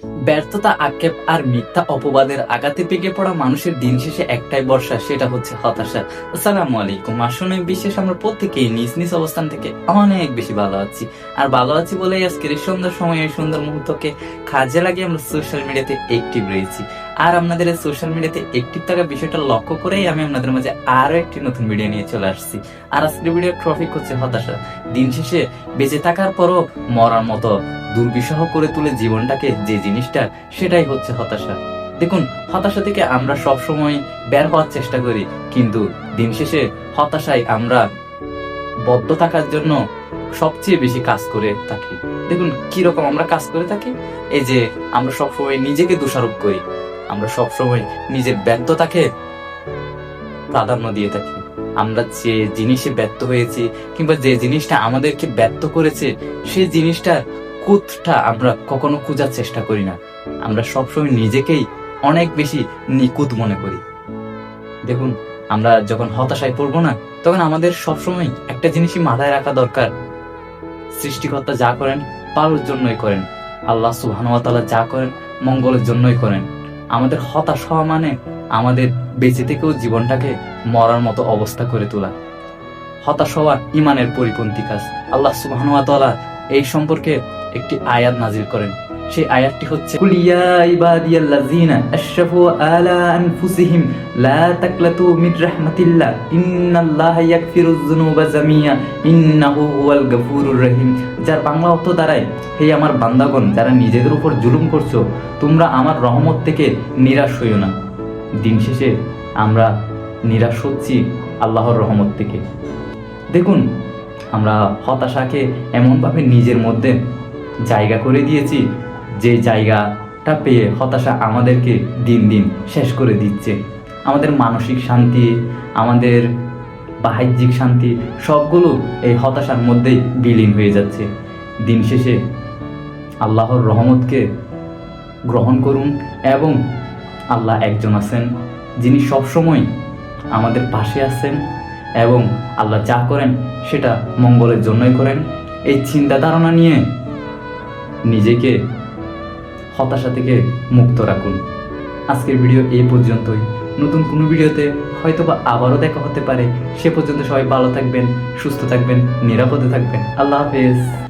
ব্যর্থতা, আক্ষেপ আর মিথ্যা অপবাদের আঘাতে পেকে পড়া মানুষের দিন শেষে একটাই ভরসা, সেটা হচ্ছে হতাশা। আসসালামু আলাইকুম। আসলে বিশেষ আমরা প্রত্যেকেই নিজ নিজ অবস্থান থেকে অনেক বেশি ভালো আছি। আর ভালো আছি বলেই আজকের এই সুন্দর সময়, এই সুন্দর মুহূর্তকে কাজে লাগিয়ে আমরা সোশ্যাল মিডিয়াতে অ্যাক্টিভ রয়েছি। আর আপনাদের এই সোশ্যাল মিডিয়াতে অ্যাক্টিভ থাকা বিষয়টা লক্ষ্য করেই আমি আপনাদের মাঝে আরো একটি নতুন ভিডিও নিয়ে চলে আসছি। আর আজকের ভিডিওর টপিক হচ্ছে হতাশা। দিন শেষে বেঁচে থাকার পরও মরার মতো দুর্বিষহ করে তুলে জীবনটাকে যে জিনিসটা, সেটাই হচ্ছে হতাশা। দেখুন, হতাশা থেকে আমরা সব সময় বের হওয়ার চেষ্টা করি, কিন্তু দিন শেষে হতাশায় আমরা বদ্ধ থাকার জন্য সবচেয়ে বেশি কাজ করে থাকি। দেখুন কিরকম আমরা কাজ করে থাকি। এই যে আমরা সবসময় নিজেকে দোষারোপ করি, আমরা সবসময় নিজের ব্যর্থতাকে প্রাধান্য দিয়ে থাকি। আমরা যে জিনিসে ব্যর্থ হয়েছি কিংবা যে জিনিসটা আমাদেরকে ব্যর্থ করেছে, সেই জিনিসটার কুতটা আমরা কখনো খোঁজার চেষ্টা করি না। আমরা সবসময় নিজেকেই অনেক বেশি নিখুঁত মনে করি। দেখুন, আমরা যখন হতাশায় পড়বো না, তখন আমাদের সবসময় একটা জিনিসই মাথায় রাখা দরকার, সৃষ্টিকর্তা যা করেন ভালোর জন্যই করেন। আল্লাহ সুবহানাহু ওয়া তাআলা যা করেন মঙ্গলের জন্যই করেন। আমাদের হতাশ হওয়া মানে আমাদের বেঁচে থেকেও জীবনটাকে মরার মতো অবস্থা করে তোলা। হতাশ হওয়া ইমানের পরিপন্থী কাজ। আল্লাহ সুবহানাহু ওয়া তাআলা এই সম্পর্কে একটি আয়াত নাজিল করেন। সেই আয়াতটি হচ্ছে, কুল ইয়া ইবাদিয়াল্লাযিনা আশরাফু আলা আনফুসিহিম লা তাকলাতু মির রাহমাতিল্লাহ ইন্নাল্লাহা ইয়াগফিরুয যুনুবা জামিয়া ইন্নাহু হুয়াল গফুরুর রহিম। যার বাংলা অর্থ দাঁড়ায়, হে আমার বান্দাগণ, যারা নিজেদের উপর জুলুম করছো, তোমরা আমার রহমত থেকে নিরাশ হইও না। দিন শেষে আমরা নিরাশ হচ্ছি আল্লাহর রহমত থেকে। দেখুন, আমরা হতাশাকে এমনভাবে নিজের মধ্যে জায়গা করে দিয়েছি, যে জায়গাটা পেয়ে হতাশা আমাদেরকে দিন দিন শেষ করে দিচ্ছে। আমাদের মানসিক শান্তি, আমাদের বাহ্যিক শান্তি সবগুলো এই হতাশার মধ্যেই বিলীন হয়ে যাচ্ছে। দিন শেষে আল্লাহর রহমতকে গ্রহণ করুন, এবং আল্লাহ একজন আছেন যিনি সবসময় আমাদের পাশে আছেন, এবং আল্লাহ যা করেন সেটা মঙ্গলের জন্যই করেন। এই চিন্তা ধারণা নিয়ে নিজেকে হতাশা থেকে মুক্ত রাখুন। আজকের ভিডিও এই পর্যন্তই। নতুন কোনো ভিডিওতে হয়তোবা আবারও দেখা হতে পারে। সে পর্যন্ত সবাই ভালো থাকবেন, সুস্থ থাকবেন, নিরাপদে থাকবেন। আল্লাহ হাফেজ।